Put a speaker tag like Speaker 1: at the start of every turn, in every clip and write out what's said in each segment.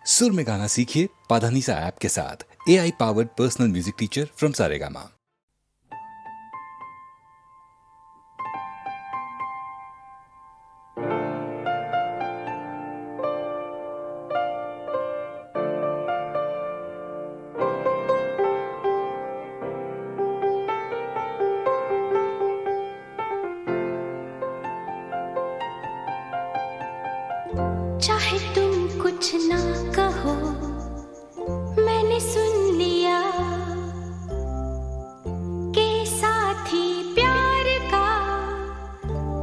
Speaker 1: सुर में गाना सीखिए पाधानीसा ऐप के साथ। AI powered personal music teacher from Saregama.
Speaker 2: चाहे तुम कुछ ना कहो, मैंने सुन लिया कि साथी प्यार का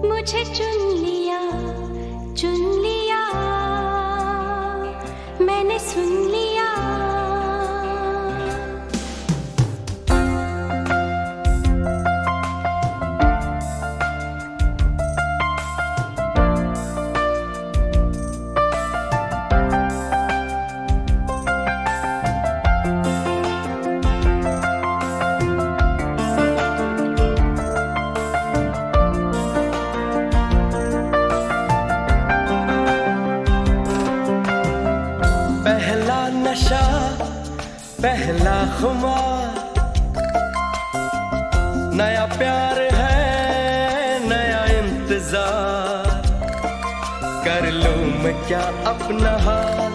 Speaker 2: मुझे चुन लिया, मैंने सुन लिया।
Speaker 3: पहला नशा, पहला खुमार, नया प्यार है, नया इंतजार। कर लूं मैं क्या अपना हाल,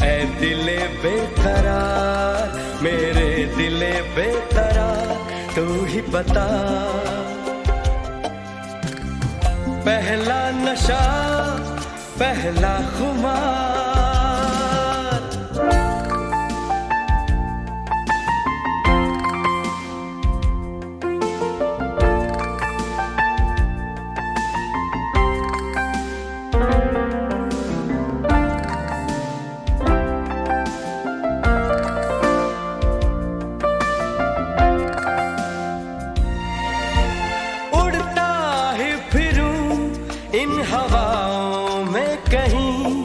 Speaker 3: ऐ दिले बेकरार, मेरे दिले बेकरार, तू ही बता। पहला नशा, पहला खुमार। उड़ता ही फिरूं इन हवाओं में कहीं,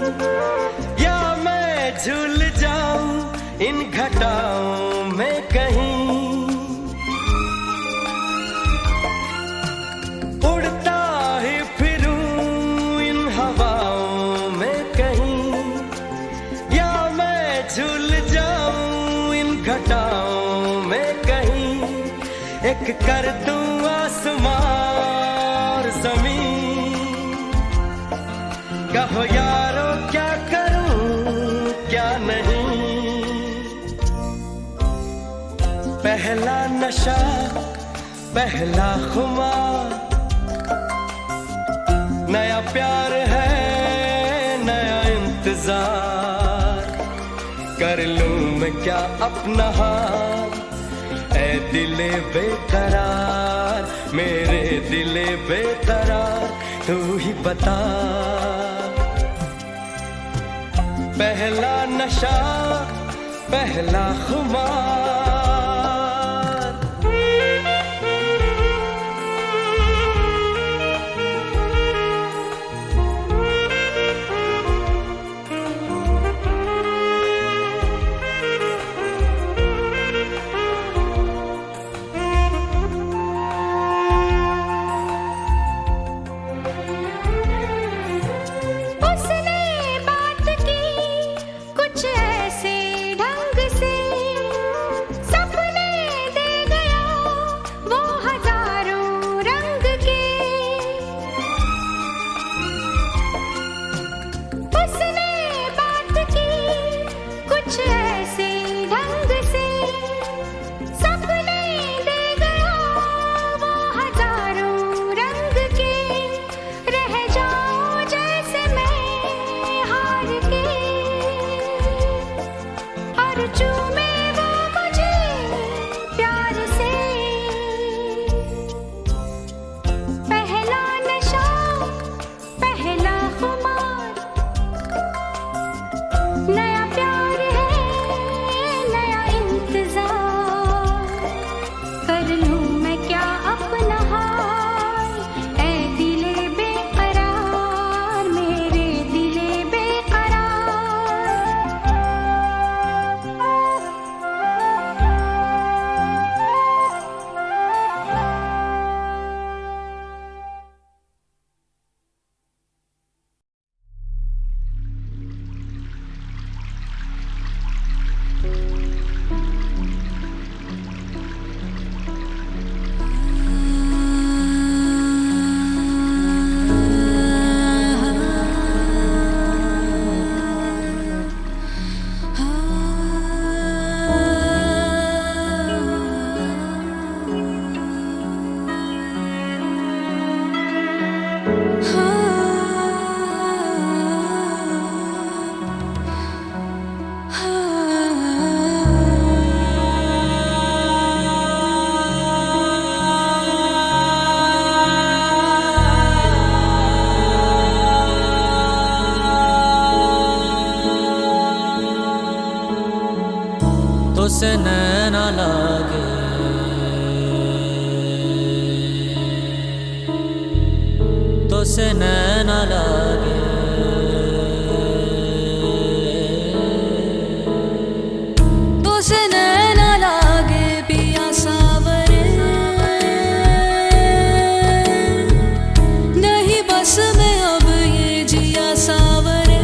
Speaker 3: या मैं झूल जाऊं इन घटाओं में कहीं। उड़ता ही फिरूं इन हवाओं में कहीं, या मैं झूल जाऊं इन घटाओं में कहीं। एक कर दूं आसमां और ज़मीन, कहो यारो क्या करूं क्या नहीं। पहला नशा, पहला खुमार, नया प्यार है, नया इंतजार। कर लूं मैं क्या अपना हाल, ऐ दिले बेकरार, मेरे दिले बेकरार, तू ही बता। पहला नशा, पहला खुमार।
Speaker 2: उसने बात की कुछ ऐसे ढंग से, सपने दे गया वो हजारों रंग के। उसने बात की कुछ ऐसे ढंग से, सपने दे गया वो हजारों रंग के। रह जाऊं जैसे मैं हार के, और चूमे वो मुझे प्यार से। पहला नशा, पहला खुमार, नया प्यार है, नया इंतजार। कर लूं मैं क्या अपना हाल, ऐ दिले बेकरार, मेरे दिले बेकरार।
Speaker 4: से नैना लागे, तो से नैना लागे, तो से नैना लागे पिया सावरे, नहीं बस में अब ये जिया सावरे,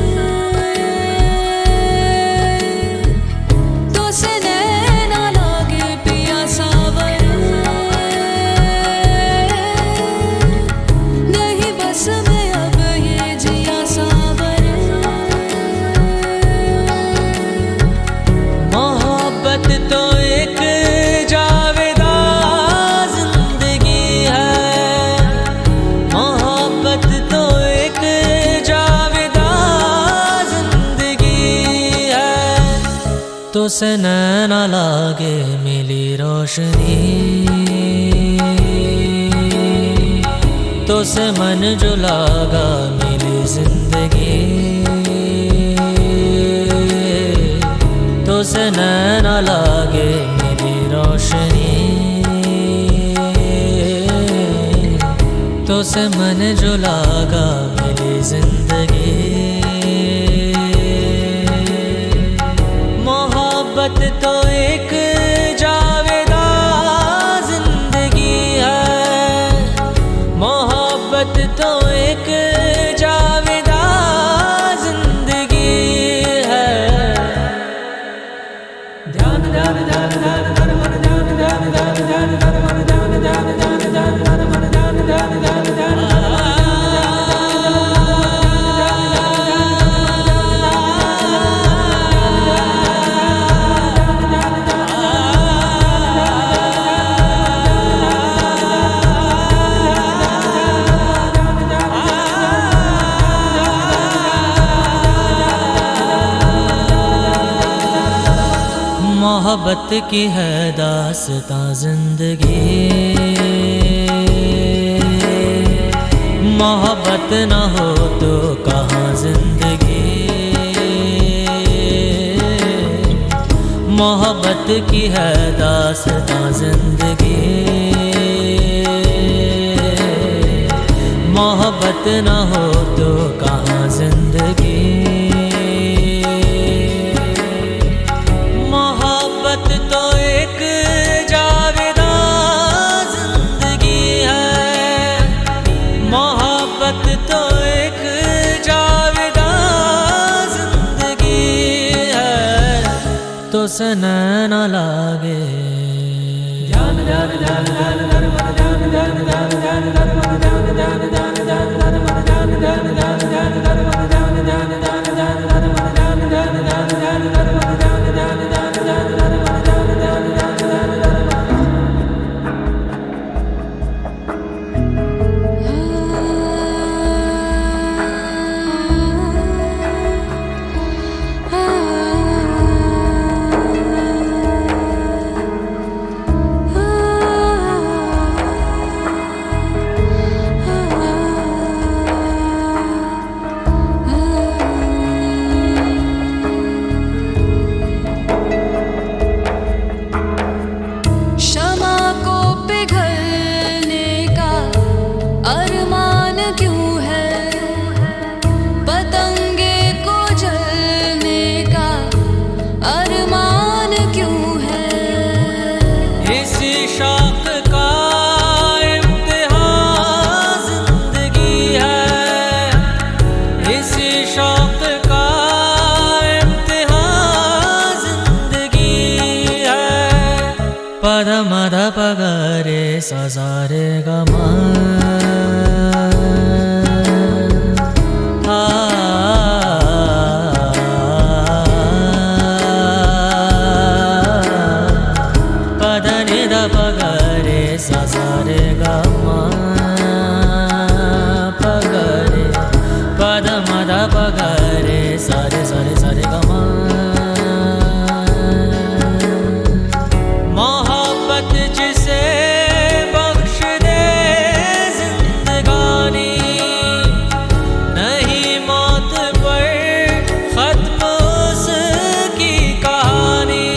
Speaker 4: तो से नैना लागे पिया सावरे, नहीं बस में अब ये जिया सावरे। मोहब्बत तो एक जावेदा जिंदगी है, मोहब्बत तो एक जावेदा जिंदगी है, तो से नैना लागे मिली रोशनी, तो से मन जो लागा मिली जिंदगी, तो से नैना लागे मेरी रोशनी, तो से मन जो लागा मेरी जिंदगी। मोहब्बत तो एक जावेदा जिंदगी है, मोहब्बत तो एक जावेदा जिंदगी है। ध्यान ध्यान ध्यान ध्यान ध्यान मन ध्यान ध्यान ध्यान ध्यान ध्यान मन ध्यान ध्यान ध्यान ध्यान ध्यान मन ध्यान ध्यान ध्यान ध्यान मोहब्बत की है दास्तां जिंदगी, मोहब्बत न हो तो कहाँ जिंदगी, मोहब्बत की है दास्तां जिंदगी, मोहब्बत न हो तो कहाँ जिंदगी। मोहब्बत तो एक जावेदा जिंदगी है, मोहब्बत तो एक जावेदा जिंदगी है, तो से नैना लागे। ध्यान ध्यान ध्यान ध्यान ध्यान मन ध्यान ध्यान ध्यान ध्यान ध्यान मन ध्यान ध्यान ध्यान ध्यान ध्यान मन ध्यान ध्यान ध्यान ध्यान ध्यान मन ध्यान ध्यान ध्यान ध्यान ध्यान मन ध्यान ध्यान ध्यान ध्यान ध्यान मन ध्यान ध्यान ध्यान ध्यान ध्यान मन ध्यान ध्यान ध्यान ध्यान ध्यान।
Speaker 2: क्षमा को पिघलने का अरमान क्यों है, पतंगे को जलने का अरमान क्यों है।
Speaker 4: इसी शौक का इम्तिहान जिंदगी है, इसी शौक का इम्तिहान जिंदगी है, पद मद पगरे सजारे गमा पद निद पगरे सजारे गमा पगरे पद मद पगरे सारे सारे सारे गमा। मोहब्बत जिसे बख्श दे जिंदगानी, नहीं मौत पर खत्म उसकी कहानी।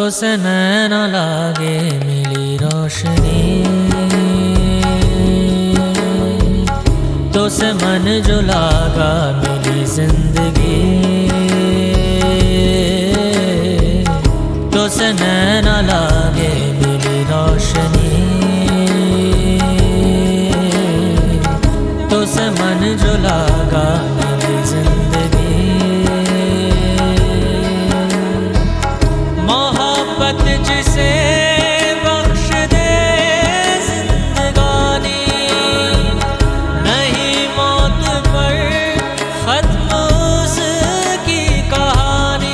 Speaker 4: तो से नैना लागे मिली रोशनी, तो से मन जो लागा मिली जिंदगी, तो से नैना लागे मिली रोशनी, तो से मन जो लागा मिली जिंदगी। मोहब्बत जिसे बख्श दे जिंदगानी, नहीं मौत पर खत्म उसकी कहानी।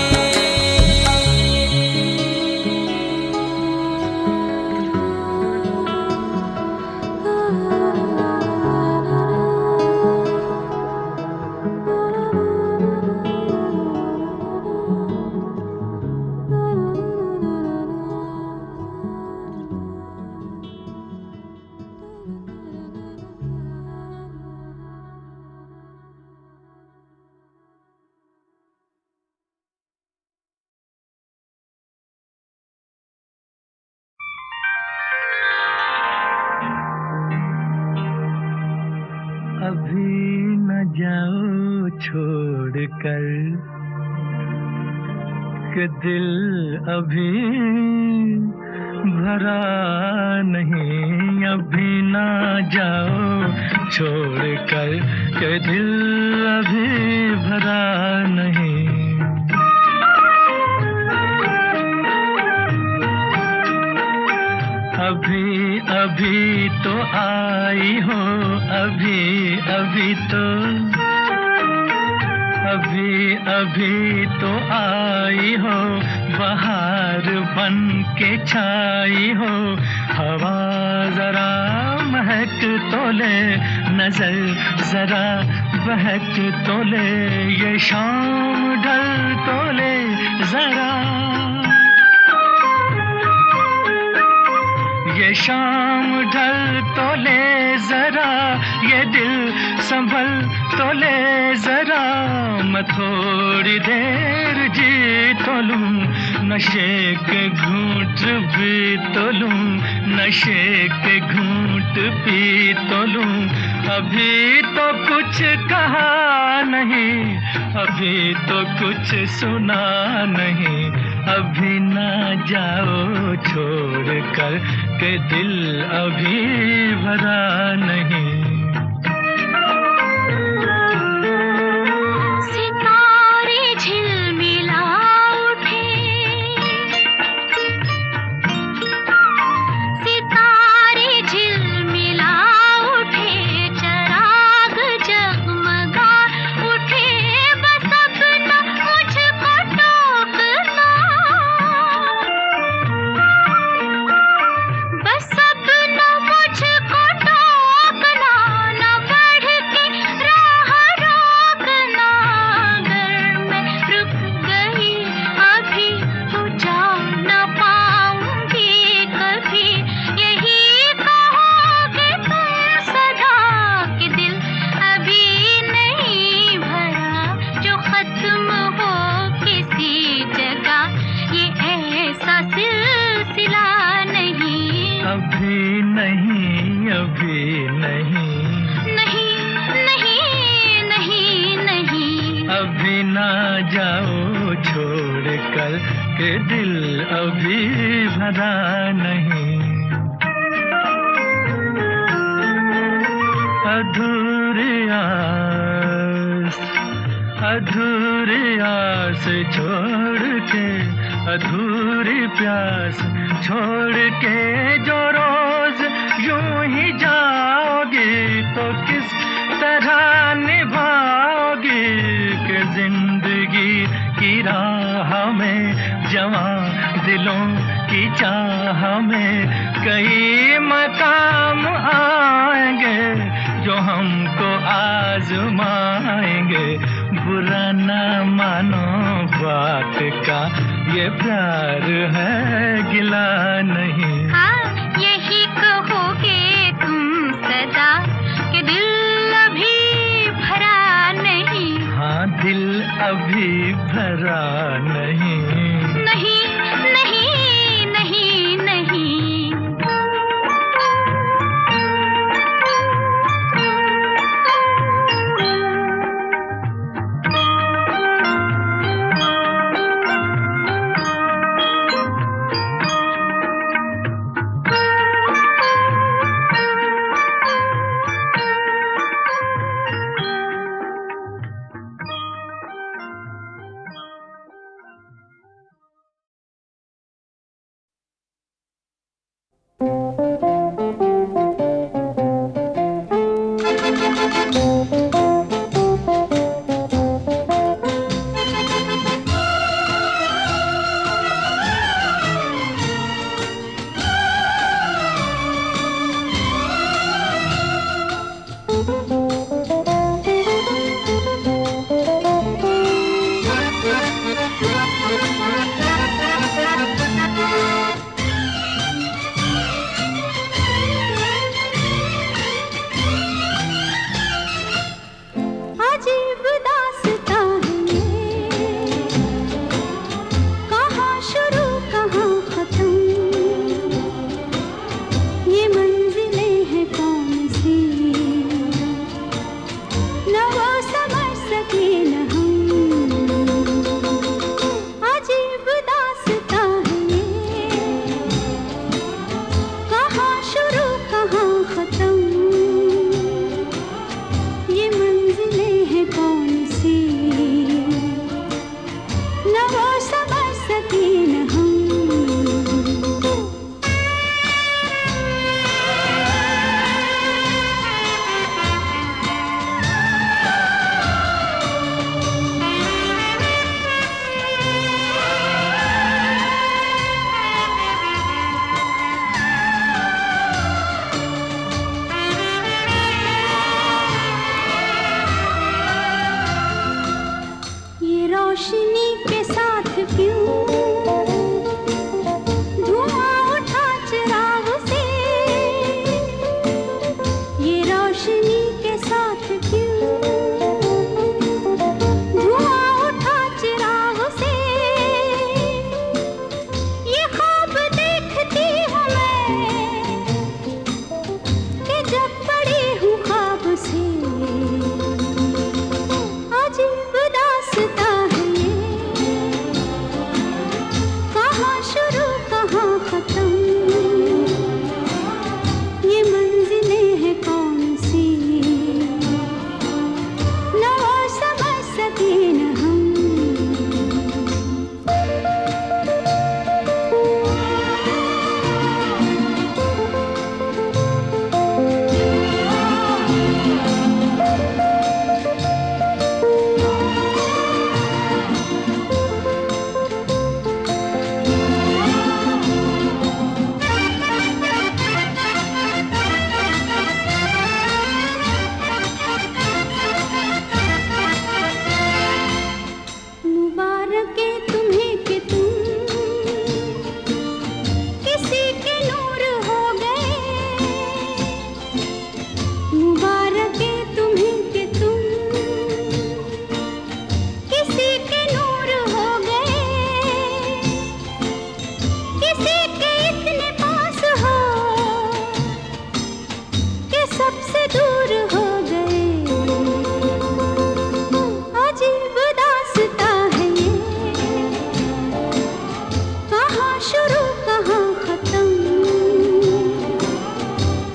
Speaker 3: अभी न जाओ छोड़ कर कि दिल अभी भरा नहीं। अभी न जाओ छोड़ कर कि दिल अभी भरा नहीं। अभी अभी तो आई हो, अभी अभी तो, अभी अभी तो आई हो, बहार बन के छाई हो। हवा जरा महक तो ले, नजर जरा बहक तो ले, ये शाम ढल तो ले जरा, ये शाम ढल तो ले जरा, ये दिल संभल तो ले जरा। मैं थोड़ी देर जी तो लूं, नशे के घूंट भी तो लूं, नशे के घूंट पी तो लूं। अभी तो कुछ कहा नहीं, अभी तो कुछ सुना नहीं। अभी ना जाओ छोड़ कर के दिल अभी भरा नहीं।
Speaker 2: सितारे झिलमिला उठे, सितारे झिलमिला उठे, चराग जगमगा उठे। बस अपना मुझको टोकना, बस अपना मुझको टोकना, न बढ़ के राह रोकना। अगर मैं रुक गई अभी तो जा न पाऊंगी कभी, यही कहोगे तुम सदा कि दिल अभी नहीं भरा, जो खत्म हो किसी जगह ये ऐसा सिलसिला नहीं।
Speaker 3: अभी नहीं, अभी नहीं,
Speaker 2: नहीं नहीं नहीं नहीं,
Speaker 3: अभी ना जाओ छोड़ कर के दिल अभी भरा नहीं। अधूरी आस, अधूरी आस छोड़ के, अधूरी प्यास छोड़ के जो रोज यूं ही जाओगी, तो किस तरह निभाओगी कि जिंदगी की राह में, जवां दिलों की चाह में कई मकाम आएंगे जो हमको आजमाएंगे। बुरा न मानो बात का, ये प्यार है गिला नहीं।
Speaker 2: हाँ यही कहोगे तुम सदा कि दिल अभी भरा नहीं।
Speaker 3: हाँ दिल अभी भरा नहीं।
Speaker 2: नहीं नहीं रोशनी के साथ क्यों धुआं उठा चिराग से, ये रोशनी के साथ क्यों धुआं उठा चिराग से, ये ख्वाब देखती हूँ मैं कि जब पड़ी हूँ ख्वाब से, अजीब दास्ता है ये, कहाँ शुरू कहाँ खत्म, ये मंजिलें हैं कौन सी, न वो समझ सके न हम। मुबारक है तुम्हें कि तुम किसी के नूर हो गए, मुबारक है तुम्हें कि तुम किसी के नूर हो गए, किसी के इतने पास हो कि सबसे दूर हो गए, अजीब दास्ता है ये, कहाँ शुरू कहाँ खत्म,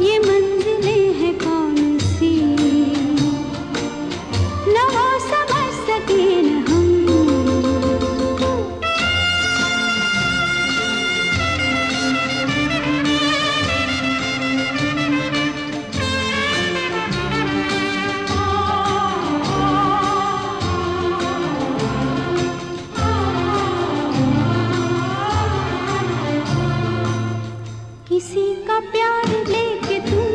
Speaker 2: ये मंजिलें हैं कौन सी, न वो समझ सके न हम। किसी का प्यार लेके तुम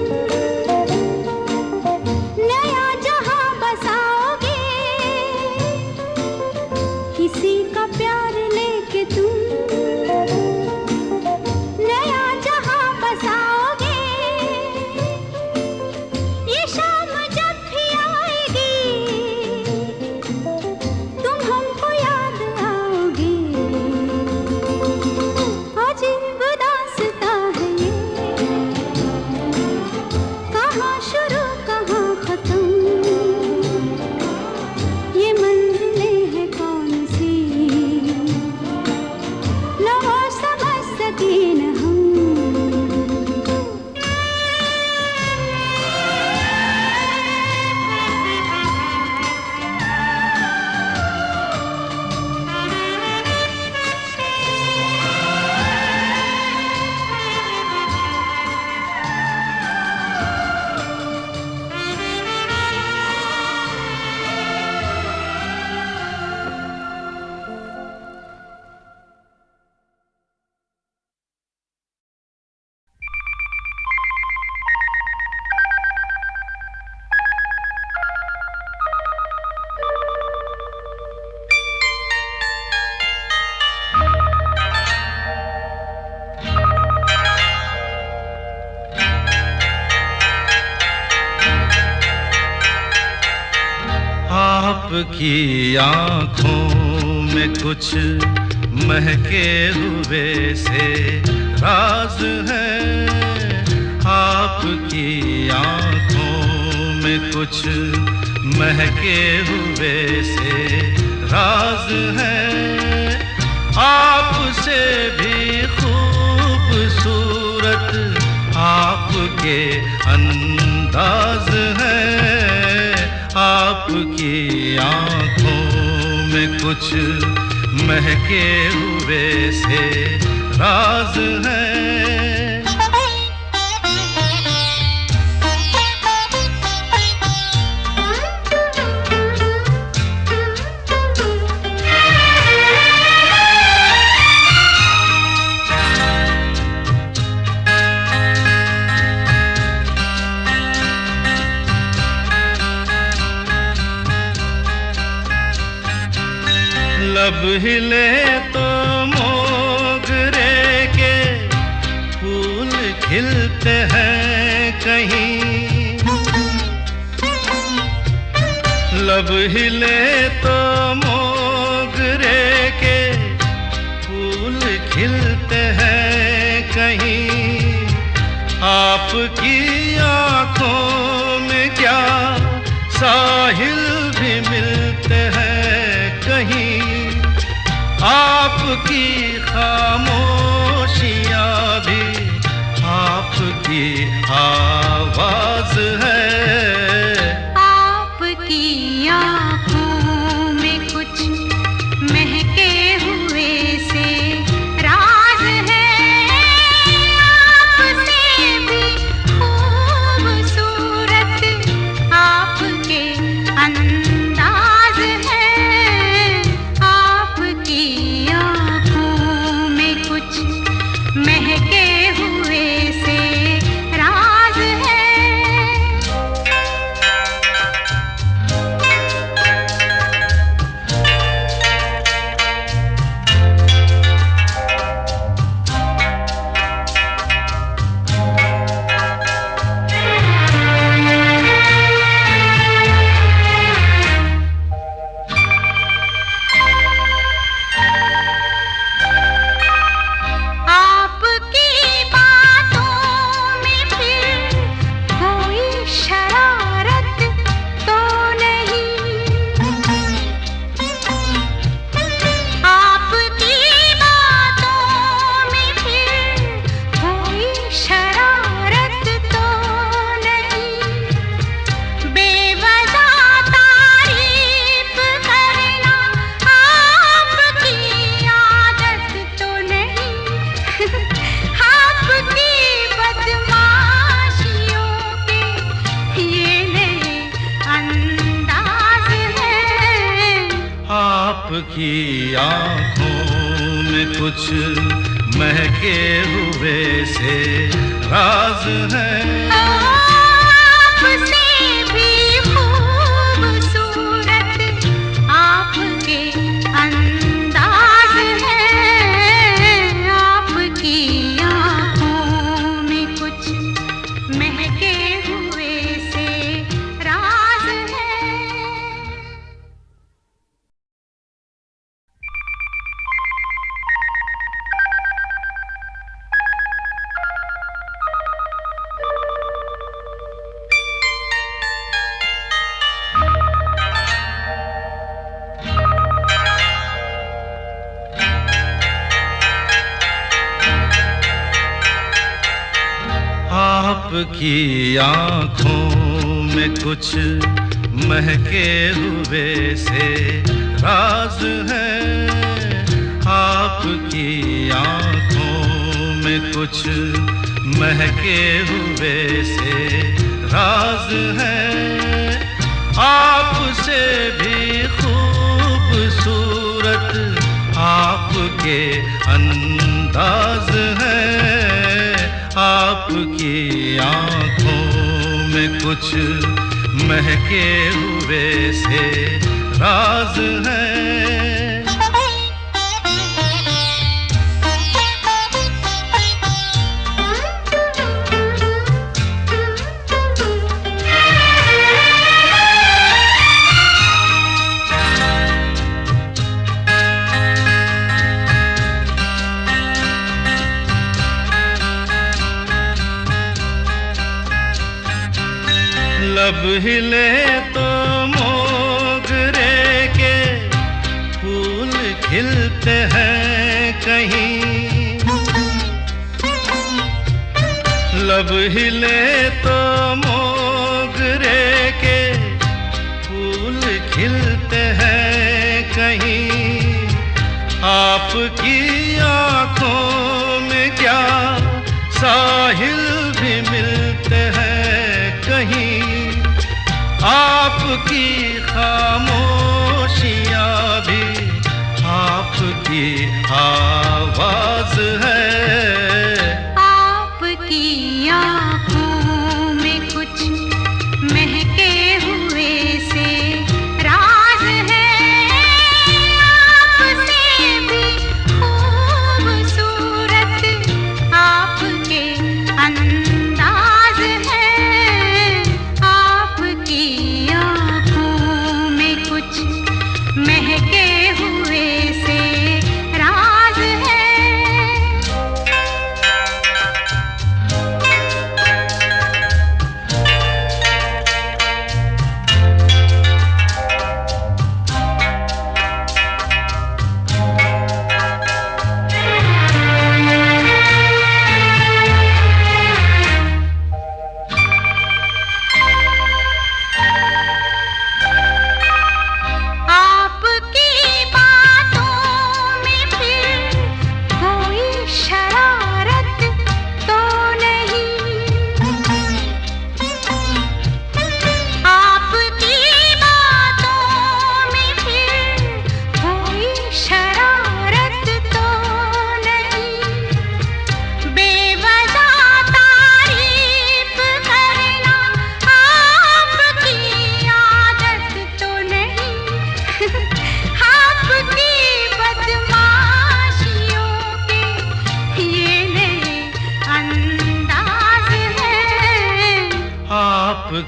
Speaker 2: नया जहां बसाओगे, किसी का प्यार लेके तुम नया जहां बसाओगे, ये शाम जब भी आएगी तुम हमको याद आओगे, अजीब दास्ता है ये, कहाँ शुरू कहाँ खत्म, ये मंजिलें हैं कौन सी, न वो समझ सके न हम।
Speaker 3: आपकी आँखों में कुछ महके हुए से राज है, आपकी आँखों में कुछ महके हुए से राज है, आपसे भी खूबसूरत आपके अंदाज है, आपकी आँखों में कुछ महके हुए से राज है। लब हिले तो मोगरे के फूल खिलते हैं कहीं, लब हिले तो मोगरे के फूल खिलते हैं कहीं। आपकी आंखों में क्या साहिल भी मिलते हैं कहीं, आपकी खामोशियाँ भी आपकी आवाज है।
Speaker 2: आपकी आँखों में कुछ महके हुए से राज है, आपसे भी खूबसूरत आपके अंदाज है। आपकी आँखों में कुछ महके हुए से राज है। आपकी बातों में फिर कोई शरारत तो नहीं, आपकी बातों में फिर कोई शरारत तो नहीं। बेवजह तारीफ करना आपकी आदत तो नहीं, आपकी बदमाशियों के ये नए अंदाज हैं।
Speaker 3: आपकी आंखों में कुछ महके हुए से राज है।
Speaker 2: आपसे भी खूबसूरत आपके अंदाज है। आपकी आँखों में कुछ महके हुए से राज है।
Speaker 3: आपकी आंखों में कुछ महके हुए से राज है। आपकी आंखों में कुछ महके हुए से राज है। आपसे भी खूबसूरत आपके अंदाज है। आपकी आंखों में कुछ महके हुए से राज है। लब हिले तो मोगरे के फूल खिलते हैं कहीं, लब हिले तो मोगरे के फूल खिलते हैं कहीं। आपकी आंखों में क्या साहिल भी मिलते हैं कहीं, आपकी खामोशियाँ भी आपकी आवाज है।
Speaker 2: आपकी आँखों में कुछ महके हुए से राज है।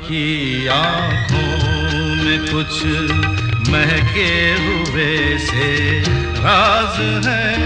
Speaker 3: की आंखों में कुछ महके हुए से राज है